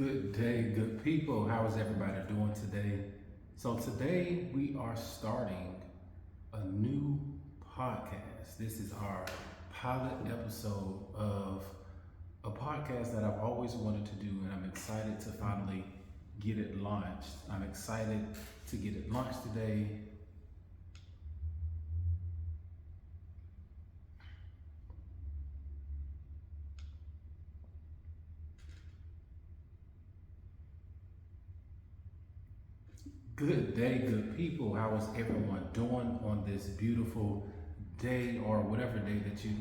Good day, good people. How is everybody doing today? So, today we are starting a new podcast. This is our pilot episode of a podcast that I've always wanted to do, and I'm excited to finally get it launched. I'm excited to get it launched today. Good day, good people. How is everyone doing on this beautiful day or whatever day that you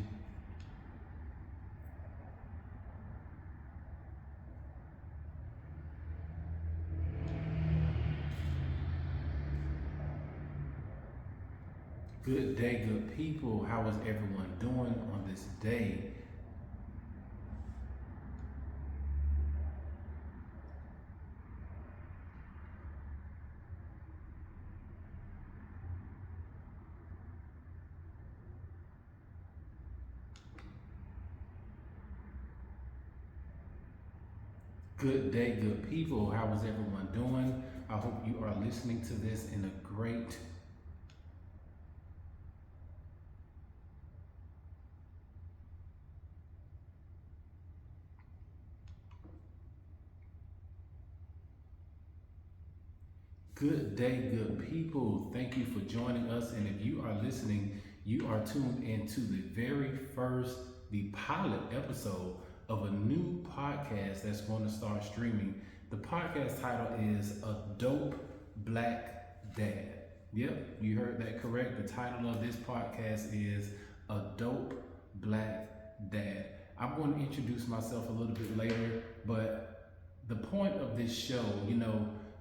Good day, good people. How is everyone doing on this day? Good day, good people. How is everyone doing? I hope you are listening to this in a great Good day, good people. Thank you for joining us. And if you are listening, you are tuned into the pilot episode of a new podcast that's going to start streaming. The podcast title is A Dope Black Dad. Yep, you heard that correct. The title of this podcast is A Dope Black Dad. I'm going to introduce myself a little bit later, but the point of this show,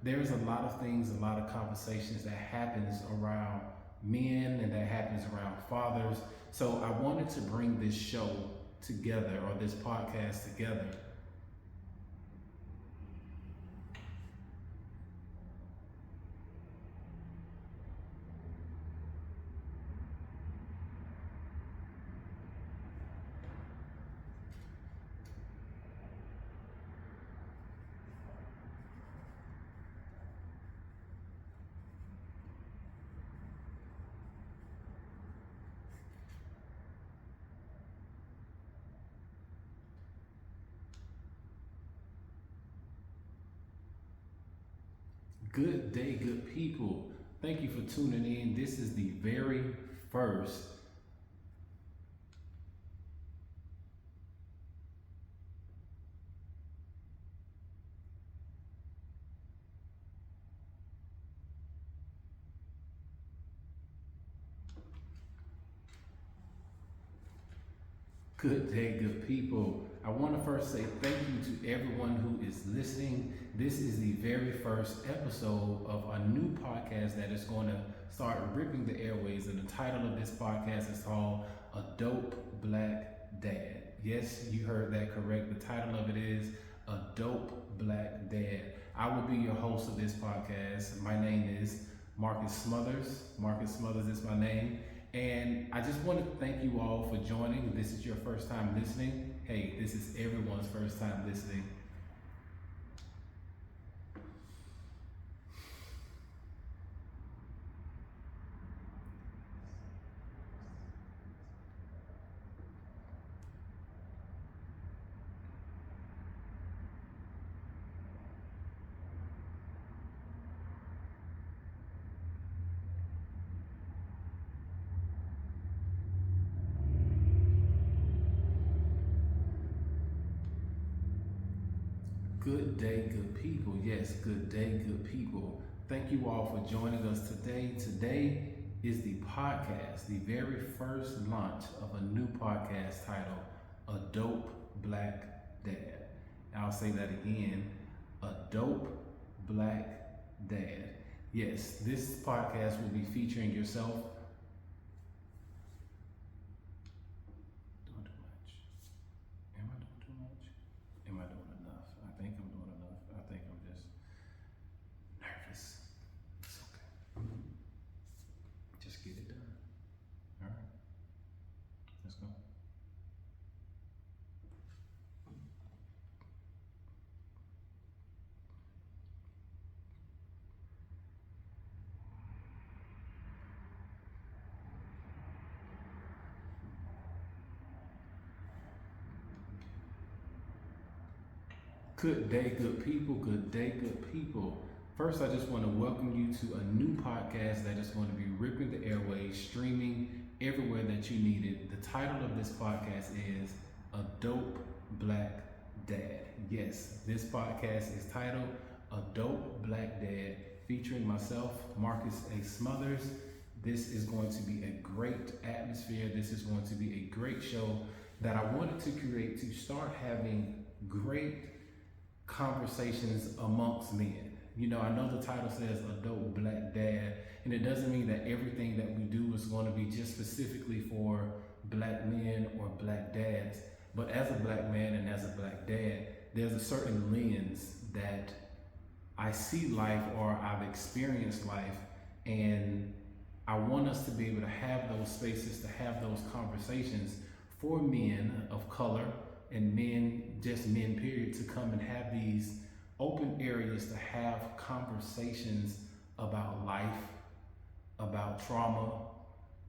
there's a lot of things, a lot of conversations that happens around men and that happens around fathers. So I wanted to bring this show together, or this podcast together. Good day, good people. Thank you for tuning in. This is the very first Good day, good people. I want to first say thank you to everyone who is listening. This is the very first episode of a new podcast that is going to start ripping the airways. And the title of this podcast is called A Dope Black Dad. Yes, you heard that correct. The title of it is A Dope Black Dad. I will be your host of this podcast. My name is Marcus Smothers. Marcus Smothers is my name. And I just want to thank you all for joining. If this is your first time listening, hey, this is everyone's first time listening. Good day, good people. Yes, good day, good people. Thank you all for joining us today. Today is the podcast, the very first launch of a new podcast titled A Dope Black Dad. I'll say that again, A Dope Black Dad. Yes, this podcast will be featuring yourself. Doing too much. Am I doing too much? Am I doing enough? I think I'm doing enough. I think I'm just nervous. It's okay. Just get it done. All right. Let's go. Good day, good people. Good day, good people. First, I just want to welcome you to a new podcast that is going to be ripping the airways, streaming everywhere that you need it. The title of this podcast is A Dope Black Dad. Yes, this podcast is titled A Dope Black Dad, featuring myself, Marcus A. Smothers. This is going to be a great atmosphere. This is going to be a great show that I wanted to create to start having great conversations amongst men. You know, I know the title says A Dope Black Dad, and it doesn't mean that everything that we do is going to be just specifically for black men or black dads. But as a black man and as a black dad, there's a certain lens that I see life or I've experienced life, and I want us to be able to have those spaces, to have those conversations for men of color and men, just men period, to come and have these open areas to have conversations about life, about trauma,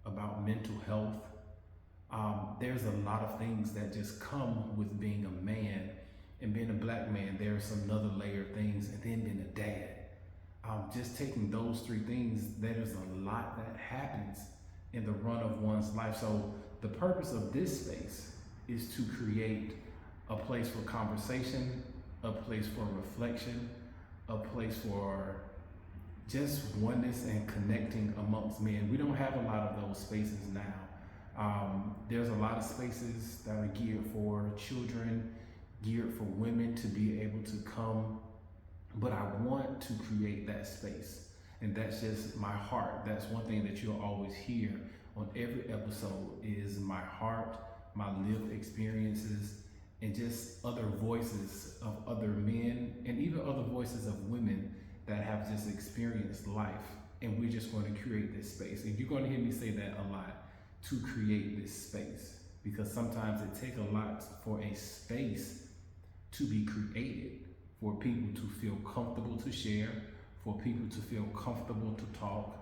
about mental health. There's a lot of things that just come with being a man and being a black man. There's another layer of things, and then being a dad. Just taking those three things, there's a lot that happens in the run of one's life. So the purpose of this space is to create a place for conversation, a place for reflection, a place for just oneness and connecting amongst men. We don't have a lot of those spaces now. There's a lot of spaces that are geared for children, geared for women to be able to come, but I want to create that space. And that's just my heart. That's one thing that you'll always hear on every episode is my heart, my lived experiences, and just other voices of other men and even other voices of women that have just experienced life. And we're just going to create this space. And you're going to hear me say that a lot, to create this space, because sometimes it takes a lot for a space to be created, for people to feel comfortable to share, for people to feel comfortable to talk.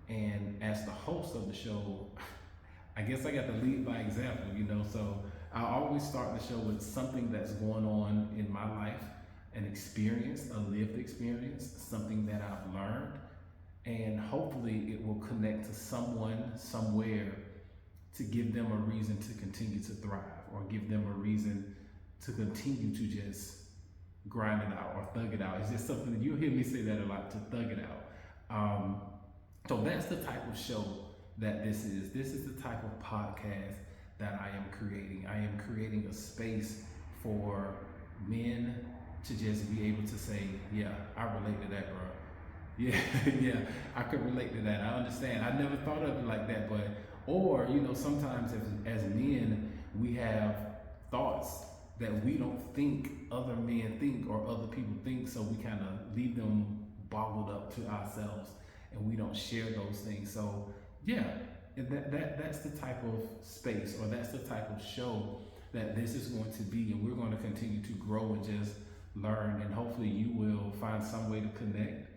And as the host of the show, I guess I got to lead by example, you know, so I always start the show with something that's going on in my life, an experience, a lived experience, something that I've learned, and hopefully it will connect to someone somewhere to give them a reason to continue to thrive, or give them a reason to continue to just grind it out or thug it out. It's just something that you'll hear me say that a lot, to thug it out. So that's the type of show that this is. This is the type of podcast that I am creating. I am creating a space for men to just be able to say, yeah, I relate to that, bro. Yeah, yeah, I could relate to that. I understand. I never thought of it like that, but, or, you know, sometimes as men, we have thoughts that we don't think other men think or other people think, so we kind of leave them boggled up to ourselves, and we don't share those things. So yeah, that's the type of space, or that's the type of show that this is going to be, and we're going to continue to grow and just learn, and hopefully you will find some way to connect.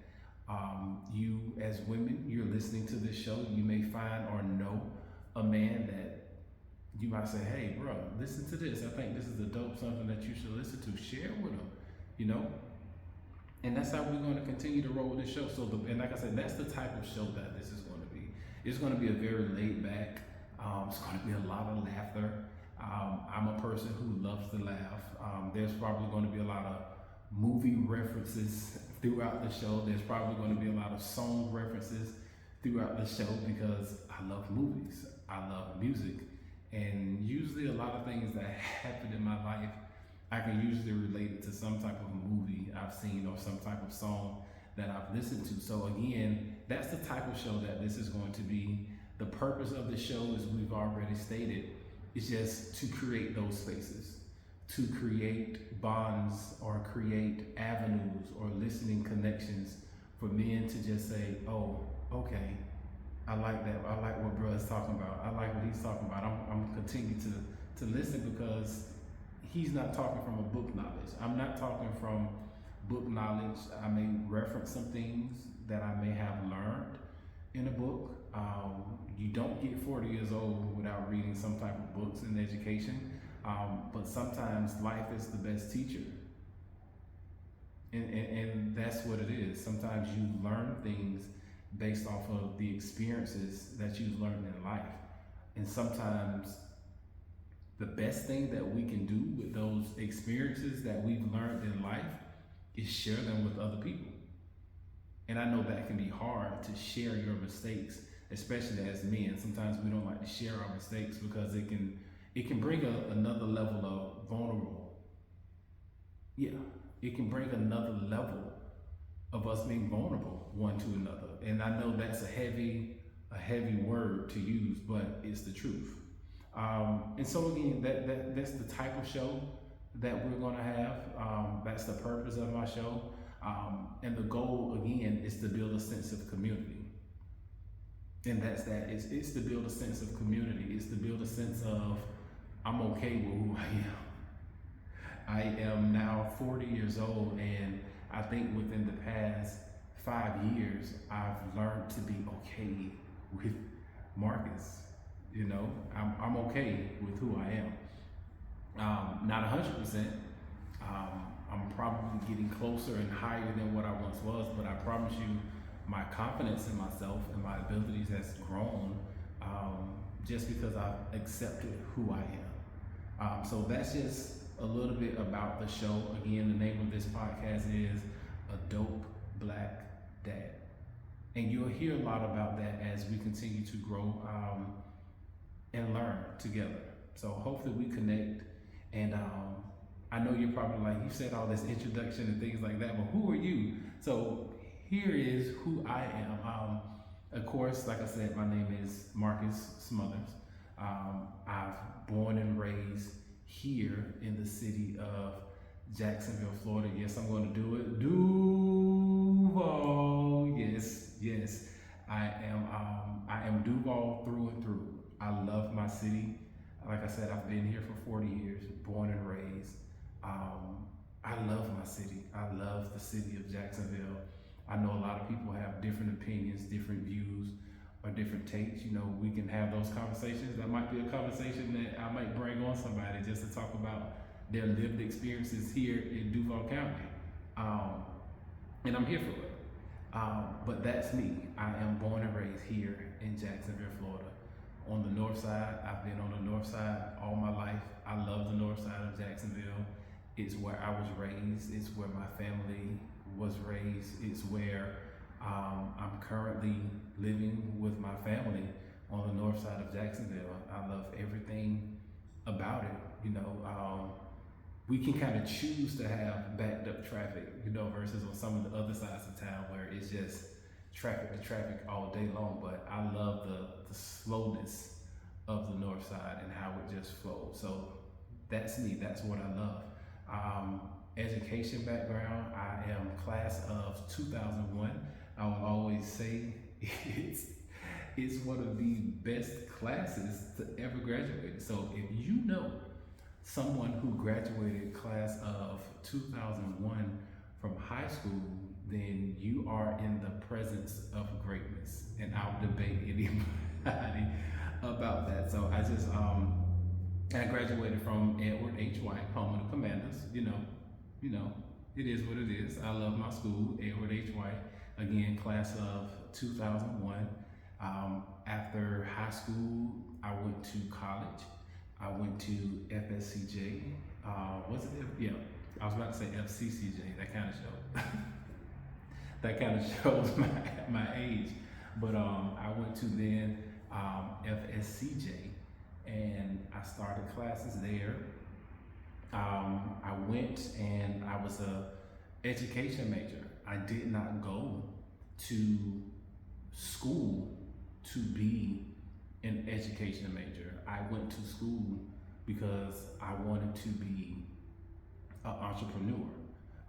You as women, you're listening to this show, you may find or know a man that you might say, hey bro, listen to this. I think this is a dope, something that you should listen to. Share with them, you know? And that's how we're going to continue to roll with this show. So, and like I said, that's the type of show that this is going to be. It's going to be a very laid back. It's going to be a lot of laughter. I'm a person who loves to laugh. There's probably going to be a lot of movie references throughout the show. There's probably going to be a lot of song references throughout the show, because I love movies. I love music. And usually a lot of things that happen in my life, I can usually relate it to some type of movie I've seen or some type of song that I've listened to. So again, that's the type of show that this is going to be. The purpose of the show, as we've already stated, is just to create those spaces, to create bonds or create avenues or listening connections for men to just say, oh, okay, I like that. I like what bro is talking about. I like what he's talking about. I'm gonna continue to listen, because he's not talking from a book knowledge. I'm not talking from book knowledge. I may reference some things that I may have learned in a book. You don't get 40 years old without reading some type of books in education. But sometimes life is the best teacher. And that's what it is. Sometimes you learn things based off of the experiences that you've learned in life. And sometimes the best thing that we can do with those experiences that we've learned in life is share them with other people. And I know that can be hard to share your mistakes, especially as men. Sometimes we don't like to share our mistakes because it can bring another level of vulnerable. Yeah, it can bring another level of us being vulnerable one to another. And I know that's a heavy word to use, but it's the truth. And so again, that's the type of show that we're gonna have. That's the purpose of my show. And the goal again is to build a sense of community. And that's that. It's to build a sense of community. It's to build a sense of I'm okay with who I am. I am now 40 years old, and I think within the past 5 years, I've learned to be okay with Marcus. You know, I'm okay with who I am. Not 100%. I'm probably getting closer and higher than what I once was, but I promise you, my confidence in myself and my abilities has grown just because I've accepted who I am. So that's just a little bit about the show. Again, the name of this podcast is A Dope Black Dad. And you'll hear a lot about that as we continue to grow and learn together. So hopefully we connect. And I know you're probably like, you said all this introduction and things like that, but who are you? So here is who I am. Of course, like I said, my name is Marcus Smothers. I've born and raised here in the city of Jacksonville, Florida. Yes, I'm going to do it. Duval. Yes. I am Duval through and through. I love my city. Like I said, I've been here for 40 years, born and raised. I love my city. I love the city of Jacksonville. I know a lot of people have different opinions, different views, or different takes. You know, we can have those conversations. That might be a conversation that I might bring on somebody just to talk about their lived experiences here in Duval County. And I'm here for it. But that's me. I am born and raised here in Jacksonville, Florida. On the north side, I've been on the north side all my life. I love the north side of Jacksonville. It's where I was raised. It's where my family was raised. It's where I'm currently living with my family on the north side of Jacksonville. I love everything about it. You know, we can kind of choose to have backed up traffic, you know, versus on some of the other sides of town where it's just traffic to traffic all day long. But I love the slowness of the north side and how it just flows. So that's me. That's what I love. Education background, I am class of 2001. I will always say it's one of the best classes to ever graduate. So if you know someone who graduated class of 2001 from high school, then you are in the presence of greatness. And I'll debate anybody about that. So I graduated from Edward H. White, home of the Commanders. You know, it is what it is. I love my school, Edward H. White. Again, class of 2001. After high school, I went to college. I went to FSCJ. Was it? Yeah, I was about to say FCCJ. That kind of show. That kind of shows my age. But I went to then FSCJ, and I started classes there. I went and I was a education major. I did not go to school to be an education major. I went to school because I wanted to be an entrepreneur.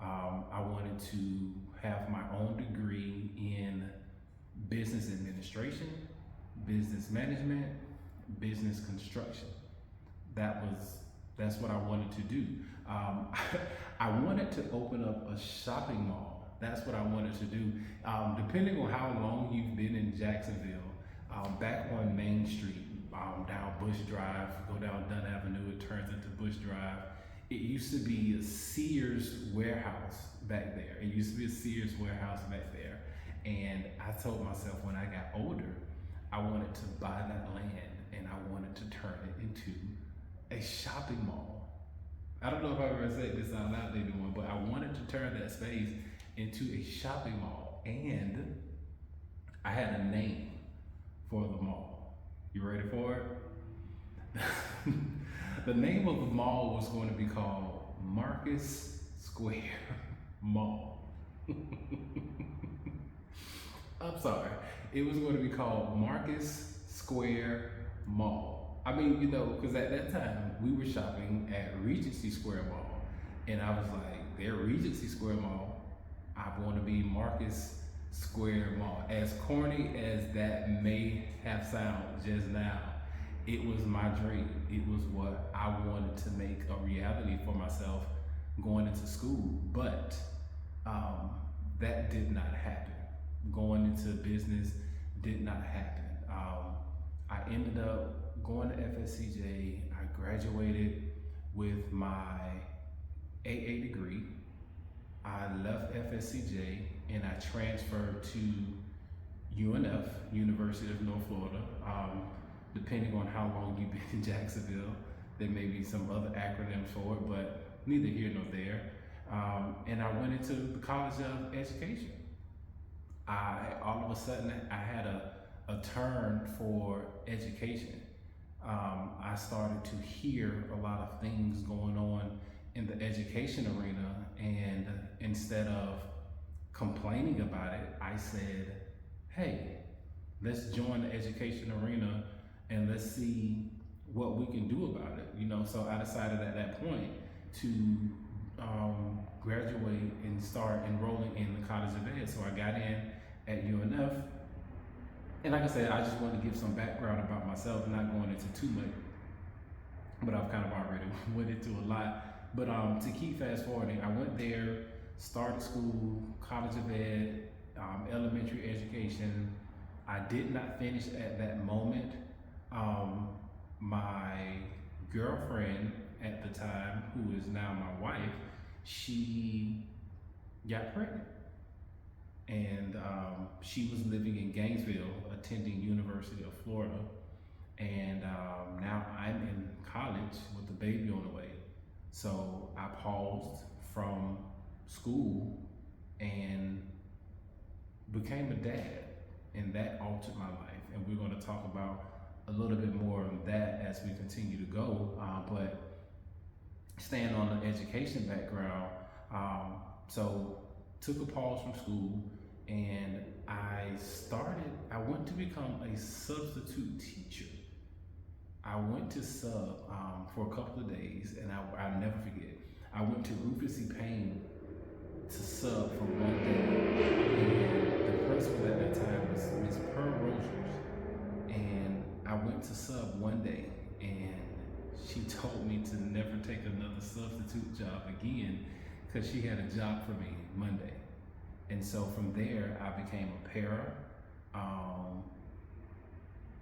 I wanted to have my own degree in business administration, business management, business construction. That's what I wanted to do. I wanted to open up a shopping mall. That's what I wanted to do. Depending on how long you've been in Jacksonville, back on Main Street, down Bush Drive, go down Dunn Avenue, it turns into Bush Drive. It used to be a Sears warehouse back there. It used to be a Sears warehouse back there. And I told myself when I got older, I wanted to buy that land and I wanted to turn it into a shopping mall. I don't know if I've ever said this out loud to anyone, but I wanted to turn that space into a shopping mall. And I had a name for the mall. You ready for it? The name of the mall was going to be called Marcus Square Mall. I'm sorry. It was going to be called Marcus Square Mall. I mean, because at that time we were shopping at Regency Square Mall. And I was like, they're Regency Square Mall. I want to be Marcus Square Mall. As corny as that may have sounded just now, it was my dream. It was what I wanted to make a reality for myself going into school. But that did not happen. Going into business did not happen. I ended up going to FSCJ. I graduated with my AA degree. I left FSCJ and I transferred to UNF, University of North Florida. Depending on how long you've been in Jacksonville, there may be some other acronyms for it, but neither here nor there. And I went into the College of Education. All of a sudden, I had a turn for education. I started to hear a lot of things going on in the education arena, and instead of complaining about it, I said, hey, let's join the education arena and let's see what we can do about it. So I decided at that point to graduate and start enrolling in the College of Ed. So I got in at UNF. And like I said, I just wanted to give some background about myself, not going into too much, but I've kind of already went into a lot. But to keep fast forwarding, I went there, started school, College of Ed, elementary education. I did not finish at that moment. My girlfriend at the time, who is now my wife, she got pregnant. And she was living in Gainesville, attending University of Florida. And now I'm in college with the baby on the way. So I paused from school and became a dad. And that altered my life. And we're going to talk about a little bit more of that as we continue to go. But staying on the education background, so took a pause from school, and I went to become a substitute teacher. I went to sub for a couple of days, and I'll never forget. I went to Rufus C. Payne to sub for one day, and the principal at that time was Miss Pearl Rogers. And I went to sub one day, and she told me to never take another substitute job again because she had a job for me Monday. And so from there, I became a para,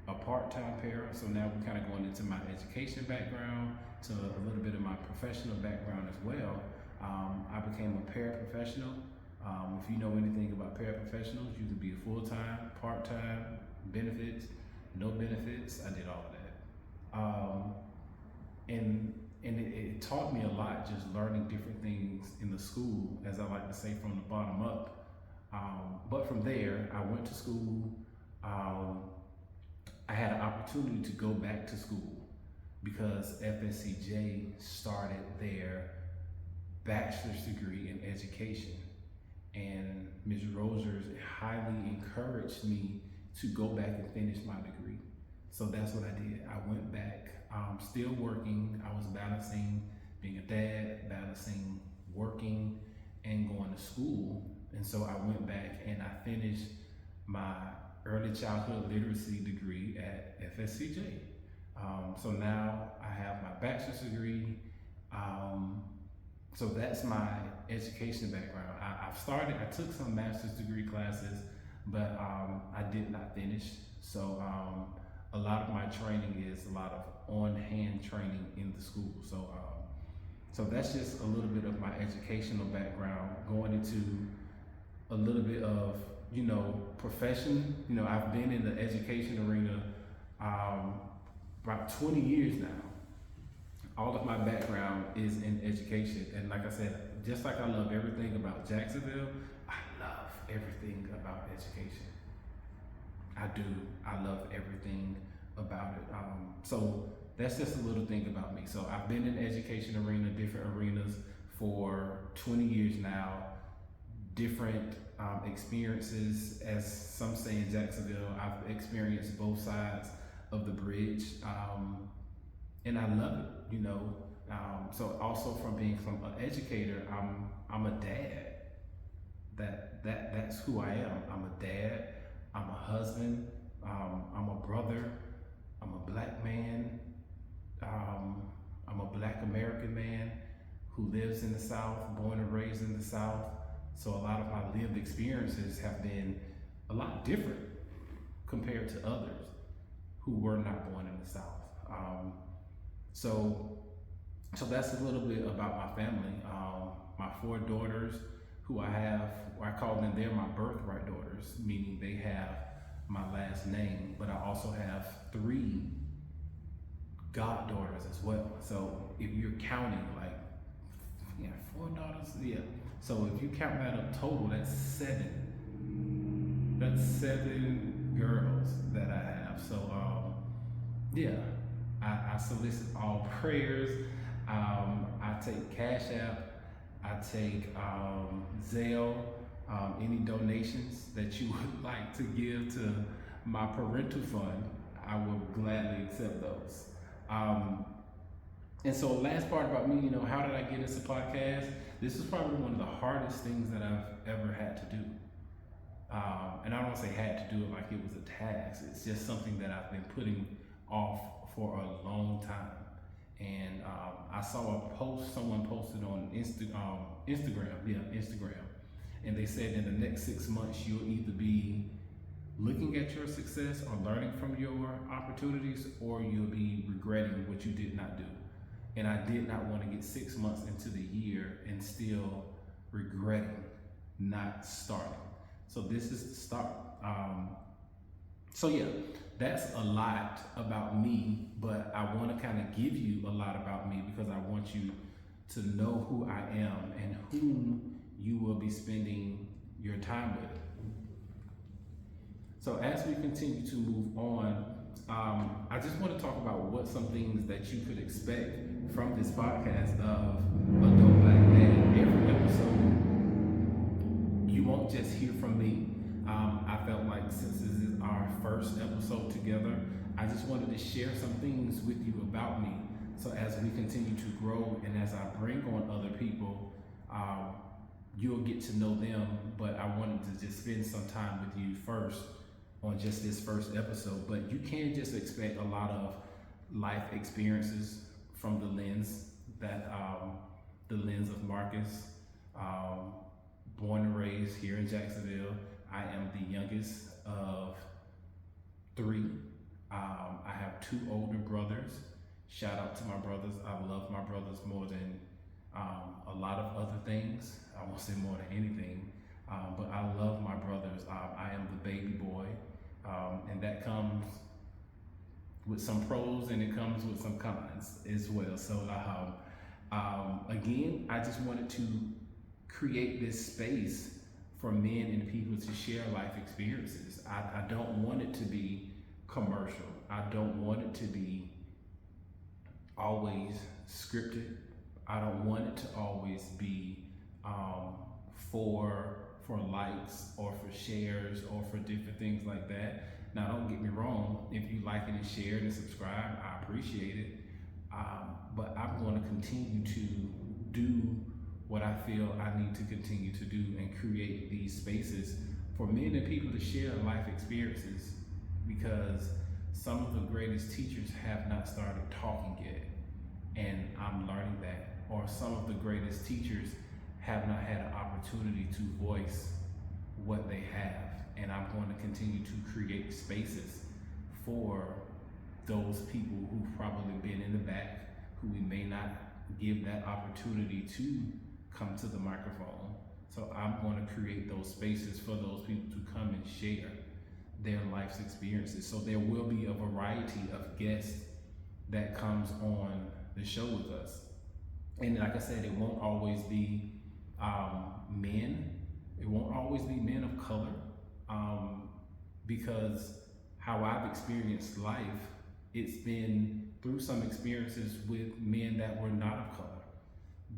a part-time para. So now we're kind of going into my education background, to a little bit of my professional background as well. I became a paraprofessional. If you know anything about paraprofessionals, you could be a full-time, part-time, benefits, no benefits. I did all of that. And it taught me a lot, just learning different things in the school, as I like to say, from the bottom up. But from there, I went to school. I had an opportunity to go back to school because FSCJ started their bachelor's degree in education. And Ms. Rogers highly encouraged me to go back and finish my degree. So that's what I did. I went back, still working. I was balancing being a dad, balancing working and going to school. And so I went back and I finished my early childhood literacy degree at FSCJ. So now I have my bachelor's degree. So that's my education background. I took some master's degree classes, but I did not finish. So a lot of my training is a lot of on-hand training in the school. So So that's just a little bit of my educational background, going into a little bit of, profession. I've been in the education arena um, about 20 years now. All of my background is in education. And like I said, just like I love everything about Jacksonville, I love everything about education. I do. I love everything about it. So that's just a little thing about me. So I've been in education arena, different arenas for 20 years now, different experiences. As some say in Jacksonville, I've experienced both sides of the bridge, and I love it. So also from being an educator, I'm a dad. That's who I am. I'm a dad. I'm a husband. I'm a brother. I'm a black man. I'm a black American man who lives in the South, born and raised in the South. So a lot of my lived experiences have been a lot different compared to others who were not born in the South. So that's a little bit about my family. My 4 daughters, who I have, I call them, they're my birthright daughters, meaning they have my last name, but I also have 3 goddaughters as well. So if you're counting, 4 daughters, yeah. So if you count that up total, that's 7. That's 7 girls that I have. So yeah, I solicit all prayers. I take Cash App, I take Zelle, any donations that you would like to give to my parental fund, I will gladly accept those. And so last part about me, how did I get into podcast? This is probably one of the hardest things that I've ever had to do. And I don't want to say had to do it like it was a task. It's just something that I've been putting off for a long time. And I saw a post someone posted on Instagram, and they said in the next 6 months you'll either be looking at your success or learning from your opportunities, or you'll be regretting what you did not do. And I did not want to get 6 months into the year and still regretting not starting. So this is the start. So yeah, that's a lot about me, but I want to kind of give you a lot about me because I want you to know who I am and whom you will be spending your time with. So as we continue to move on, I just want to talk about what some things that you could expect from this podcast of Adult Black Man. Every episode, you won't just hear from me. I felt like since this is our first episode together, I just wanted to share some things with you about me. So as we continue to grow and as I bring on other people, you'll get to know them, but I wanted to just spend some time with you first on just this first episode. But you can just expect a lot of life experiences from the lens of Marcus, born and raised here in Jacksonville. I am the youngest of 3. I have 2 older brothers. Shout out to my brothers. I love my brothers more than a lot of other things. I won't say more than anything, but I love my brothers. I am the baby boy, and that comes with some pros and it comes with some cons as well. So again, I just wanted to create this space for men and people to share life experiences. I don't want it to be commercial. I don't want it to be always scripted. I don't want it to always be for likes or for shares or for different things like that. Now, don't get me wrong. If you like it and share it and subscribe, I appreciate it. But I'm going to continue to do what I feel I need to continue to do and create these spaces for men and people to share life experiences, because some of the greatest teachers have not started talking yet, and I'm learning that. Or some of the greatest teachers have not had an opportunity to voice what they have, and I'm going to continue to create spaces for those people who've probably been in the back, who we may not give that opportunity to come to the microphone. So I'm going to create those spaces for those people to come and share their life's experiences. So there will be a variety of guests that comes on the show with us. And like I said, it won't always be men. It won't always be men of color, because how I've experienced life, it's been through some experiences with men that were not of color.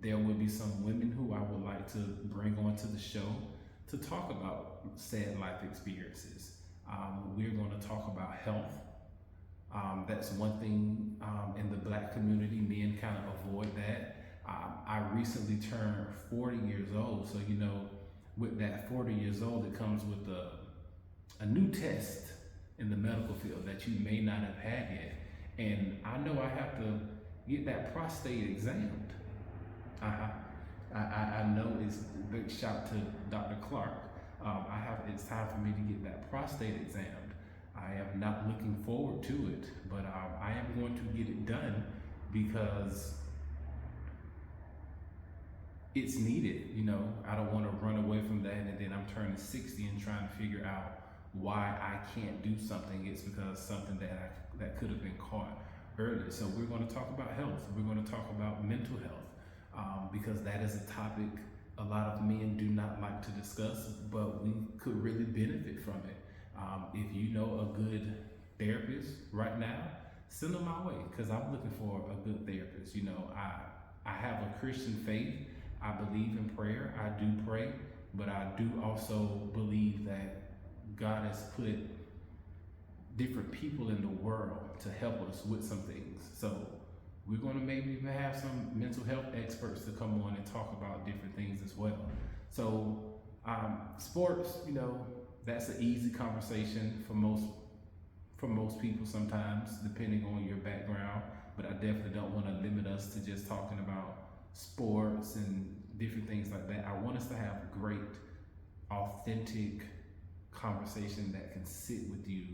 There will be some women who I would like to bring onto the show to talk about sad life experiences. We're going to talk about health. That's one thing in the Black community, men kind of avoid that. I recently turned 40 years old, so with that 40 years old, it comes with a new test in the medical field that you may not have had yet. And I know I have to get that prostate examined. I know it's a big shout to Dr. Clark. It's time for me to get that prostate examined. I am not looking forward to it, but I am going to get it done because it's needed. I don't want to run away from that, and then I'm turning 60 and trying to figure out why I can't do something. It's because something that could have been caught earlier. So we're going to talk about health. We're going to talk about mental health, because that is a topic a lot of men do not like to discuss, but we could really benefit from it. If you know a good therapist right now, send them my way, because I'm looking for a good therapist. I have a Christian faith. I believe in prayer. I do pray, but I do also believe that God has put different people in the world to help us with some things. So we're going to maybe even have some mental health experts to come on and talk about different things as well. So sports, that's an easy conversation for most people sometimes, depending on your background. But I definitely don't want to limit us to just talking about sports and different things like that. I want us to have great, authentic conversation that can sit with you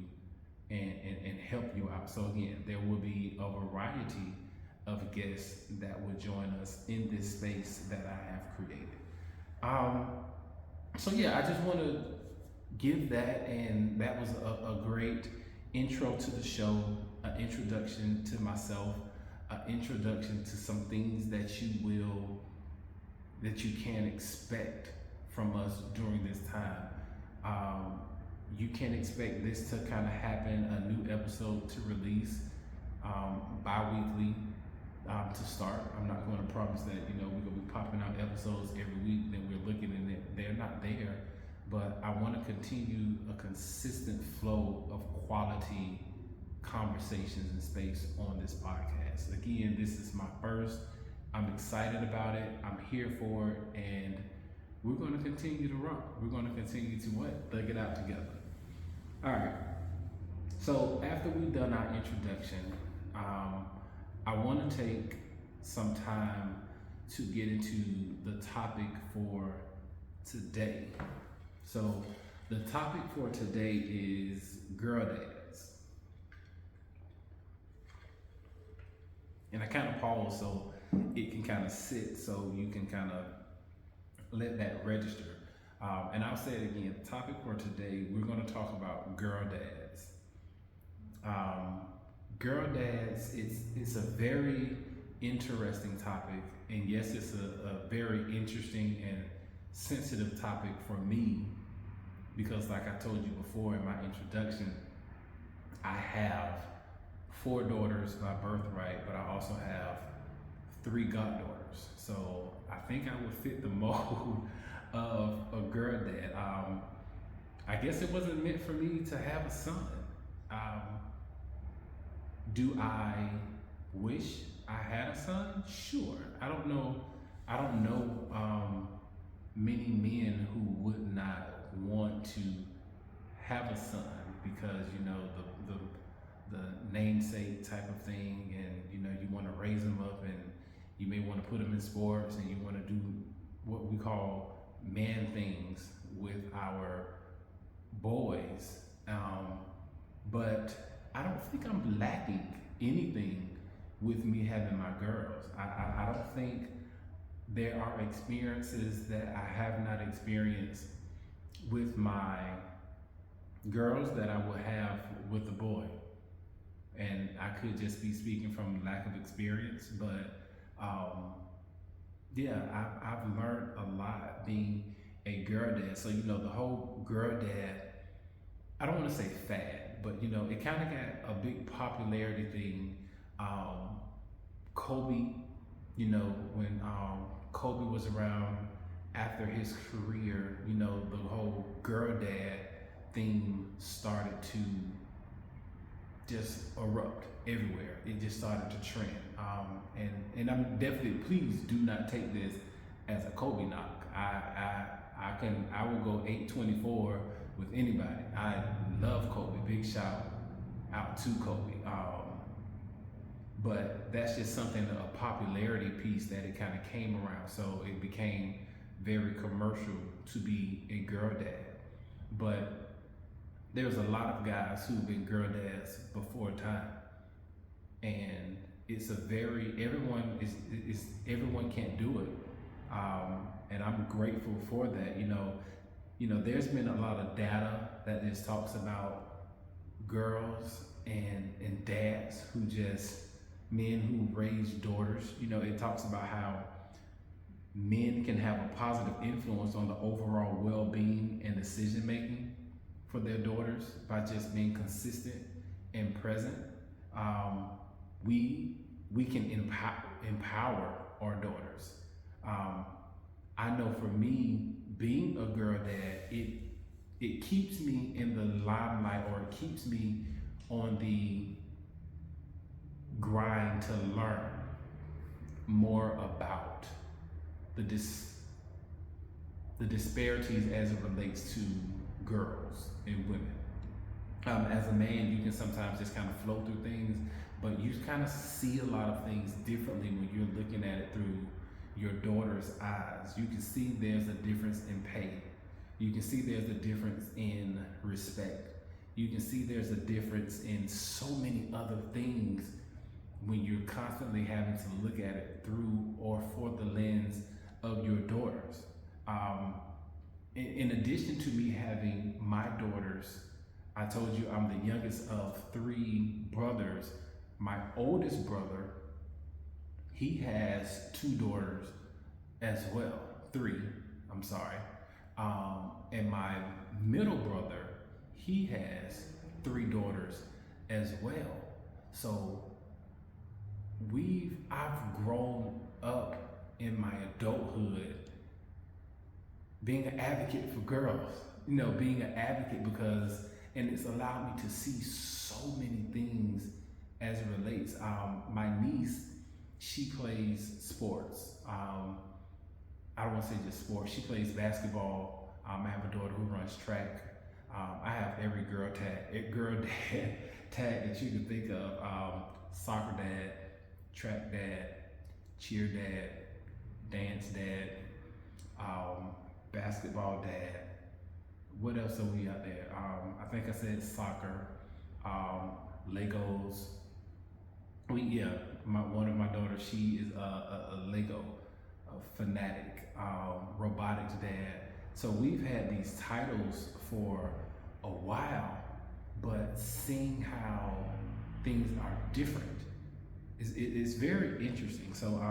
and help you out. So again, there will be a variety of guests that will join us in this space that I have created. So yeah, I just want to give that, and that was a great intro to the show, an introduction to myself, an introduction to some things that you can expect from us during this time. You can expect this to kind of happen, a new episode to release bi-weekly to start. I'm not going to promise that we're going to be popping out episodes every week, then we're looking and they're not there, but I want to continue a consistent flow of quality conversations and space on this podcast. Again, this is my first. I'm excited about it. I'm here for it, and we're going to continue to rock. We're going to continue to thug it out together. All right. So after we've done our introduction, I want to take some time to get into the topic for today. So the topic for today is girl dads. And I kind of pause so it can kind of sit, so you can kind of let that register. And I'll say it again, the topic for today, we're going to talk about girl dads. Girl dads, it's a very interesting topic, and yes, it's a very interesting and sensitive topic for me, because like I told you before in my introduction, I have 4 daughters by birthright, but I also have 3 goddaughters. So I think I would fit the mold of a girl dad. I guess it wasn't meant for me to have a son. Do I wish I had a son? Sure. I don't know many men who would not want to have a son, because the namesake type of thing, and you want to raise them up, and you may want to put them in sports, and you want to do what we call man things with our boys. But I don't think I'm lacking anything with me having my girls. I don't think there are experiences that I have not experienced with my girls that I would have with a boy. And I could just be speaking from lack of experience, but um, yeah, I've learned a lot being a girl dad. So, the whole girl dad, I don't want to say fad, but it kind of got a big popularity thing. Um, Kobe, when Kobe was around after his career, the whole girl dad theme started to just erupt everywhere. It just started to trend. And I'm definitely, please do not take this as a Kobe knock. I will go 824 with anybody. I love Kobe. Big shout out to Kobe. But that's just something, a popularity piece that it kind of came around. So it became very commercial to be a girl dad. But there's a lot of guys who've been girl dads before time. And it's a very, everyone can't do it. And I'm grateful for that. There's been a lot of data that just talks about girls and dads who just, men who raise daughters. It talks about how men can have a positive influence on the overall well-being and decision making for their daughters by just being consistent and present. We can empower our daughters. I know for me, being a girl dad, it keeps me in the limelight, or it keeps me on the grind to learn more about the disparities as it relates to girls and women. As a man, you can sometimes just kind of flow through things, but you kind of see a lot of things differently when you're looking at it through your daughter's eyes. You can see there's a difference in pay. You can see there's a difference in respect. You can see there's a difference in so many other things when you're constantly having to look at it through or for the lens of your daughters. In addition to me having my daughters, I told you I'm the youngest of three brothers. My oldest brother, he has two daughters as well. Three, I'm sorry. And my middle brother, he has three daughters as well. So I've grown up in my adulthood being an advocate for girls, being an advocate and it's allowed me to see so many things as it relates. My niece, she plays sports. I don't want to say just sports. She plays basketball. I have a daughter who runs track. I have every girl dad tag that you can think of. Soccer dad, track dad, cheer dad, dance dad, basketball dad. What else are we out there? I think I said soccer, Legos. One of my daughters, she is a Lego fanatic, robotics dad. So we've had these titles for a while, but seeing how things are different is very interesting. So,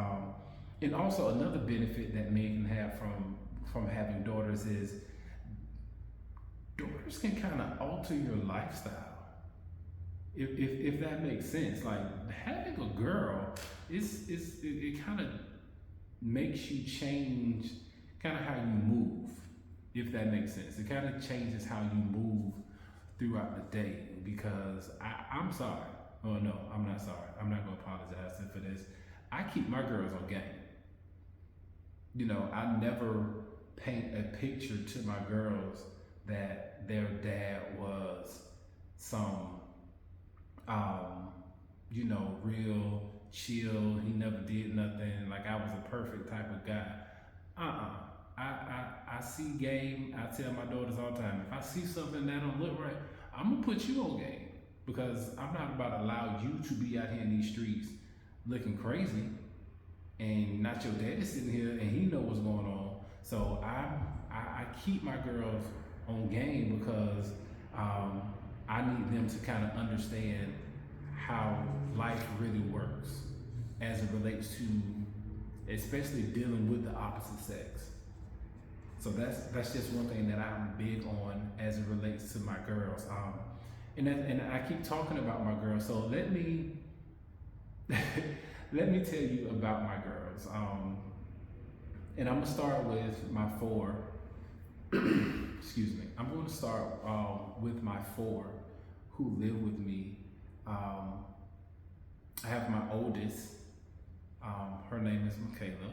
and also another benefit that men can have from having daughters is daughters can kind of alter your lifestyle. If that makes sense, like having a girl, it kind of makes you change kind of how you move, if that makes sense. It kind of changes how you move throughout the day, because I'm sorry. Oh no, I'm not sorry. I'm not gonna apologize for this. I keep my girls on game. I never paint a picture to my girls that their dad was some real chill. He never did nothing. Like I was a perfect type of guy. I see game. I tell my daughters all the time, if I see something that don't look right, I'm gonna put you on game, because I'm not about to allow you to be out here in these streets looking crazy, and not your daddy sitting here and he know what's going on. So I keep my girls on game because um, I need them to kind of understand how life really works as it relates to, especially dealing with the opposite sex. So that's just one thing that I'm big on as it relates to my girls. And I keep talking about my girls. So let me let me tell you about my girls. And I'm gonna start with my four. Excuse me. I'm going to start with my four who live with me. I have my oldest. Her name is Michaela.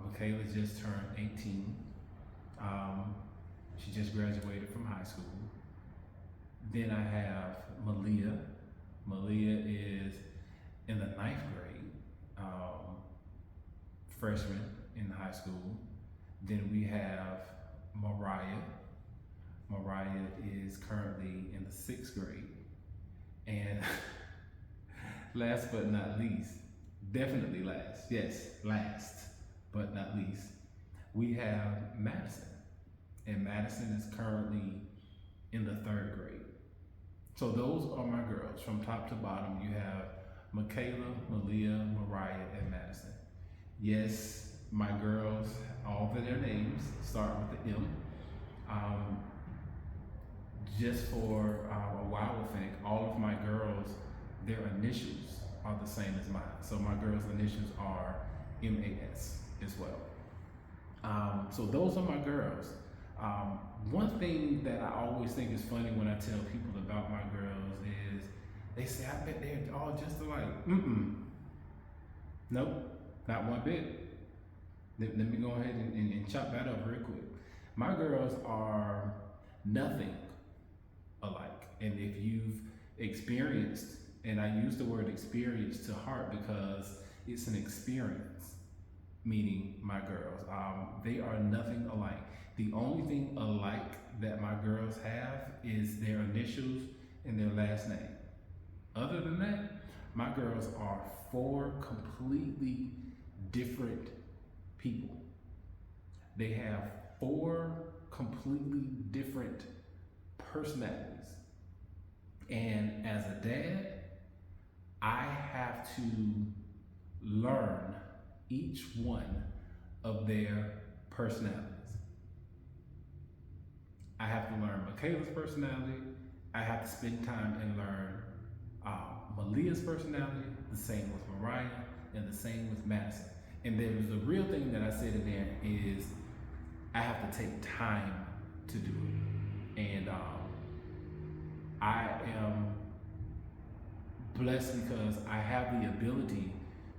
Michaela just turned 18. She just graduated from high school. Then I have Malia. Malia is in the 9th grade, freshman in high school. Then we have Mariah. Mariah is currently in the 6th grade. And last but not least, definitely last, yes, last but not least, we have Madison. And Madison is currently in the 3rd grade. So those are my girls. From top to bottom, you have Michaela, Malia, Mariah, and Madison. Yes, my girls, all of their names start with the M. Just for a wow effect, all of my girls, their initials are the same as mine. So my girls' initials are MAS as well. So those are my girls. One thing that I always think is funny when I tell people about my girls is they say, I bet they're all just alike. Nope, not one bit. Let me go ahead and chop that up real quick. My girls are nothing alike. And if you've experienced, and I use the word experience to heart because it's an experience, meaning my girls, they are nothing alike. The only thing alike that my girls have is their initials and their last name. Other than that, my girls are 4 completely different people. They have 4 completely different personalities. And as a dad, I have to learn each one of their personalities. I have to learn Michaela's personality. I have to spend time and learn Malia's personality, the same with Mariah, and the same with Madison. And there's the real thing that I said in there is I have to take time to do it. And I am blessed because I have the ability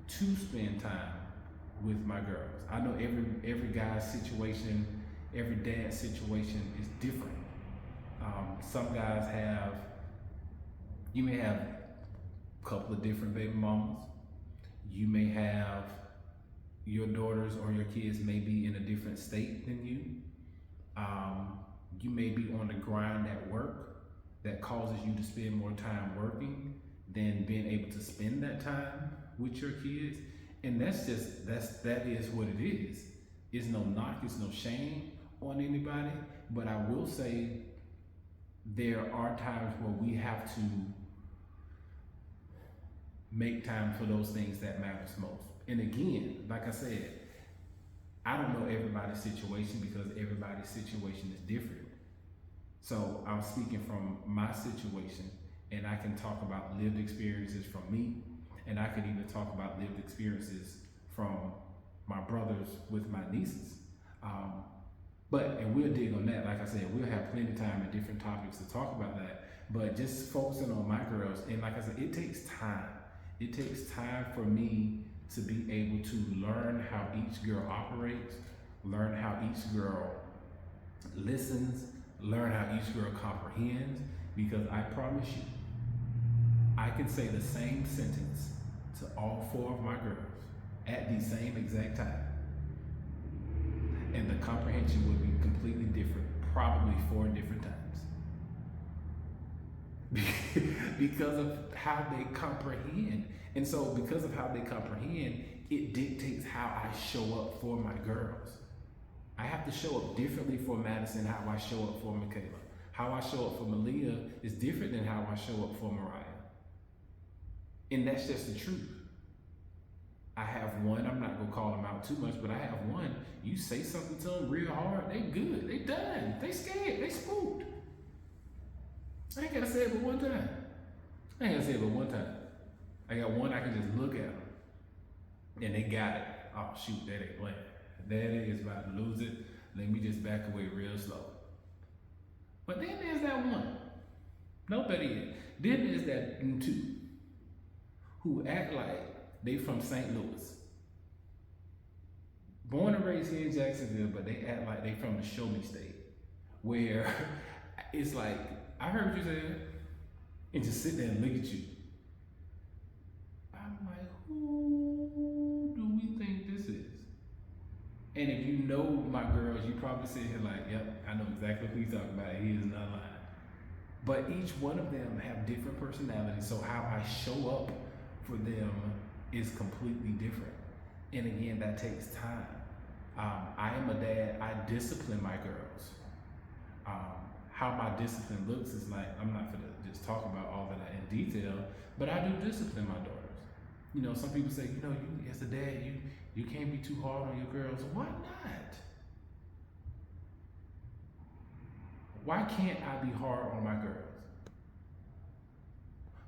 to spend time with my girls. I know every guy's situation, every dad's situation is different. Some guys you may have a couple of different baby mamas. You may have your daughters or your kids may be in a different state than you. You may be on the grind at work that causes you to spend more time working than being able to spend that time with your kids. And that is what it is. It's no knock, it's no shame on anybody, but I will say there are times where we have to make time for those things that matters most. And again, like I said, I don't know everybody's situation because everybody's situation is different. So I'm speaking from my situation, and I can talk about lived experiences from me, and I can even talk about lived experiences from my brothers with my nieces. And we'll dig on that. Like I said, we'll have plenty of time and different topics to talk about that. But just focusing on my girls, and like I said, it takes time. It takes time for me to be able to learn how each girl operates, learn how each girl listens, learn how each girl comprehends, because I promise you, I can say the same sentence to all 4 of my girls at the same exact time. And the comprehension would be completely different, probably 4 different times. because of how they comprehend. And so, because of how they comprehend, it dictates how I show up for my girls. I have to show up differently for Madison, how I show up for Michaela. How I show up for Malia is different than how I show up for Mariah. And that's just the truth. I have one, I'm not gonna call them out too much, but I have one, you say something to them real hard, they good, they done, they scared, they spooked. I ain't gotta say it but one time. I ain't gotta say it but one time. I got one I can just look at them, and they got it. Oh shoot, that ain't playing. Daddy is about to lose it. Let me just back away real slow. But then there's that one. No better yet. Then there's that two who act like they from St. Louis. Born and raised here in Jacksonville, but they act like they from the show me state. Where it's like, I heard you say it, and just sit there and look at you. I'm like, who do we think this is? And if you know my girls, you probably sit here like, yep, I know exactly who you're talking about. He is not lying. But each one of them have different personalities, so how I show up for them is completely different. And again, that takes time. I am a dad, I discipline my girls. How my discipline looks is like, I'm not gonna just talk about all of that in detail, but I do discipline my daughters. You know, some people say, you know, you as a dad, you can't be too hard on your girls. Why not? Why can't I be hard on my girls?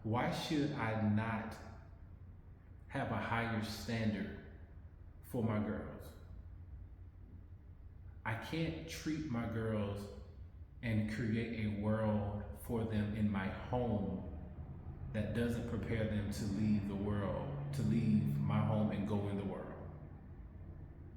Why should I not have a higher standard for my girls? I can't treat my girls and create a world for them in my home that doesn't prepare them to leave the world, to leave my home and go in the world.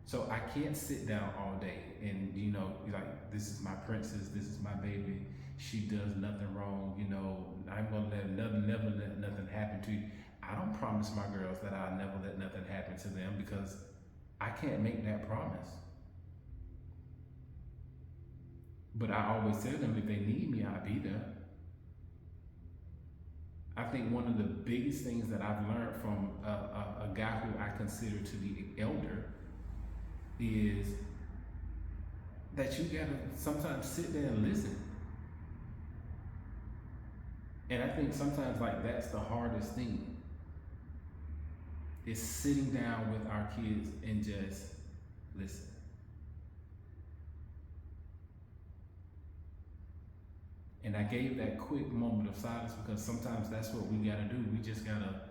So I can't sit down all day and, you know, like, this is my princess, this is my baby, she does nothing wrong, you know, I'm gonna never let nothing happen to you. I don't promise my girls that I'll never let nothing happen to them, because I can't make that promise. But I always tell them, if they need me, I'll be there. I think one of the biggest things that I've learned from a guy who I consider to be an elder is that you gotta sometimes sit there and listen. And I think sometimes, like, that's the hardest thing, is sitting down with our kids and just listen. And I gave that quick moment of silence because sometimes that's what we gotta do. We just gotta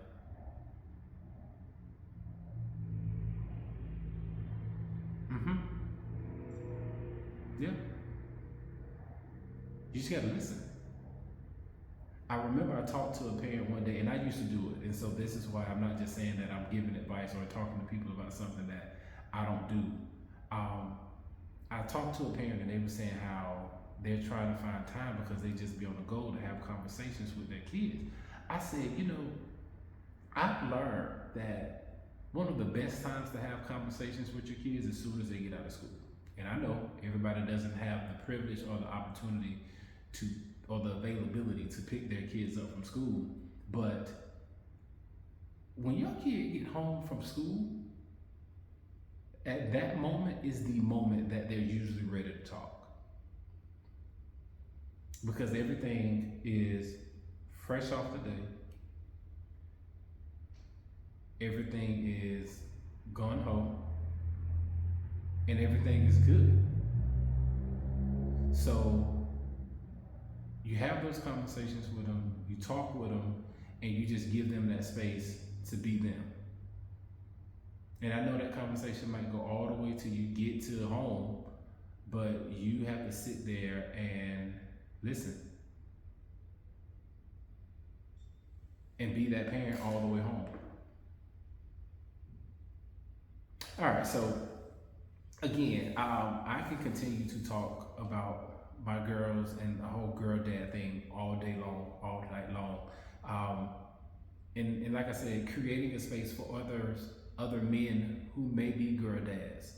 yeah. You just gotta listen. I remember I talked to a parent one day, and I used to do it, and so this is why I'm not just saying that I'm giving advice or talking to people about something that I don't do. I talked to a parent, and they were saying how they're trying to find time because they just be on the go to have conversations with their kids. I said, you know, I've learned that one of the best times to have conversations with your kids is as soon as they get out of school. And I know everybody doesn't have the privilege or the opportunity to, or the availability to pick their kids up from school. But when your kid get home from school, at that moment is the moment that they're usually ready to talk. Because everything is fresh off the day. Everything is gone home. And everything is good. So you have those conversations with them, you talk with them, and you just give them that space to be them. And I know that conversation might go all the way till you get to home, but you have to sit there and listen. And be that parent all the way home. All right, so again, I can continue to talk about my girls and the whole girl dad thing all day long, all night long. And like I said, creating a space for other men who may be girl dads,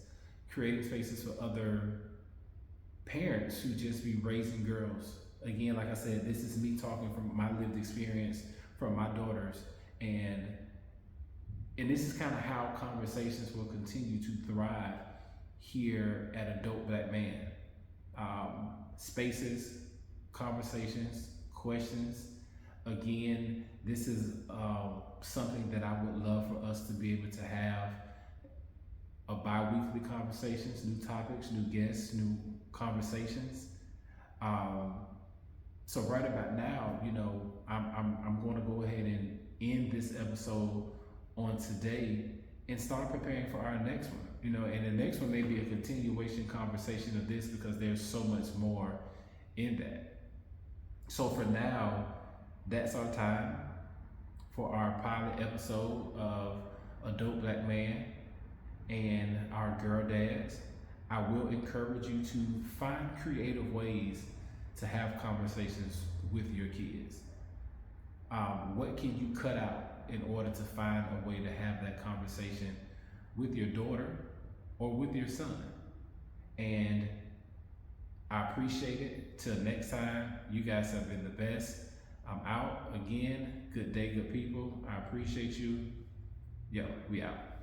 creating spaces for other parents who just be raising girls Again, like I said, this is me talking from my lived experience from my daughters, and this is kind of how conversations will continue to thrive here at Adult Black Man. Spaces, conversations, questions. Again, this is something that I would love for us to be able to have a bi-weekly conversations, new topics, new guests, new conversations. So right about now, I'm going to go ahead and end this episode on today and start preparing for our next one. And the next one may be a continuation conversation of this because there's so much more in that. So for now, that's our time for our pilot episode of Adult Black Man and our girl dads. I will encourage you to find creative ways to have conversations with your kids. What can you cut out in order to find a way to have that conversation with your daughter or with your son? And I appreciate it. Till next time, you guys have been the best. I'm out again. Good day, good people. I appreciate you. Yo, we out.